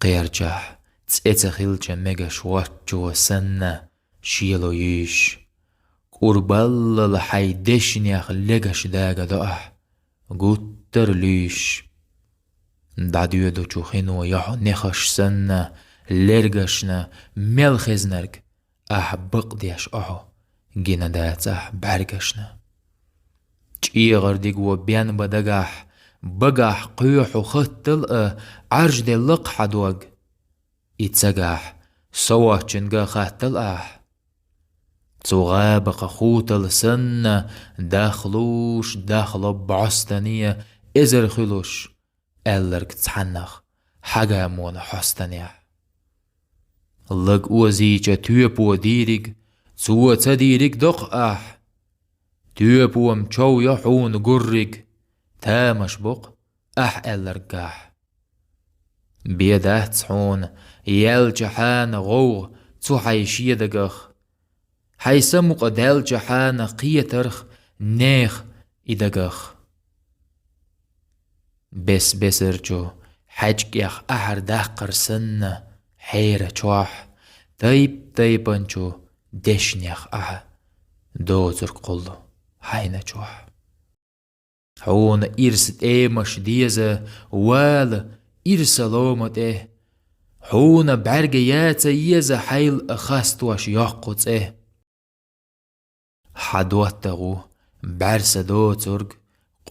قيرجه تسخيلجه ميغا شواتجو سنة شيلو يش قربال لحيدشنيخ لغش داغا دوح قوتر ليش داديو دو چوخينو يحو نخش سنة لرغشنا ملخزنرگ بقديش جينا داتح برغشنا چيغر ديگو بيان بدگح بگح قيوحو خطل عرج دي لق حدوغ اتسگح سوا چنگا خطل تغابق خوتل سنة داخلوش داخل بعستانية ازر خلوش اللرگ تحنخ حاجة مون حستانية لگ اوزيجة تيوبو ديريگ سوى تديريگ دق تيوبو مچو يحون قريگ تامش بق اللرگاح بيده تحون يل جحان غو تو حيشي دقخ حيسمق دال جحان قيترخ نيخ إدقخ بس بسرجو حجكيخ داقر سنة حيرة چوح طيبانجو دشنيخ دوزر قلو حينا چوح حون إرست مش ديزة وال إرسلومت حون برگيات يزة حيل أخستوش يقوت حدوتغو برس دوترگ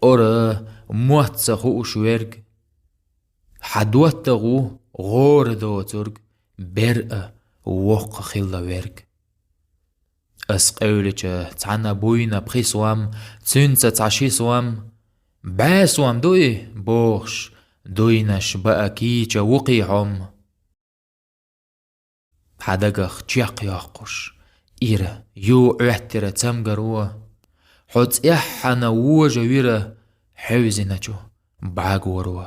قرى موتسخو شويرگ حدوتغو غور دوترگ برأ وق خلا ويرگ اسقولجة تعنا بوينا بخيسوام تنسى تعشيسوام باسوام دوي بوش دوينش بقى كيجا وقيعم حدقخ جيق ياقوش إيرا يو اعترا تمقروا حوت إحنا ووجا ويرا حوزنجو بعقوروا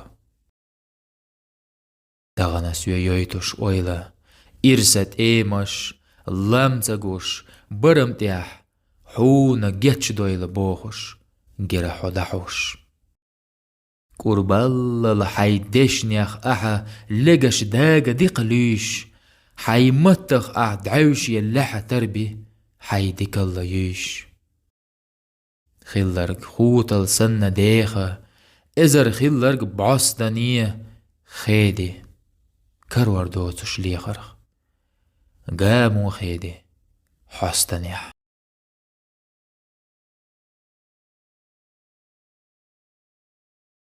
دغنا سويا يويتوش اويلا إرسات مش لامتغوش برمتيح حونا جتش دويلا بوخوش جرا حدحوش قربال لحيدشنيخ لقش داقا دي قليش حيمتخ دعوش يلحى تربي حيدك الله يش خلرق خوتل سنة ديخة ازر خلرق بعصدانية خيدي كرور دوتش ليخرخ قامو خيدي حستنيح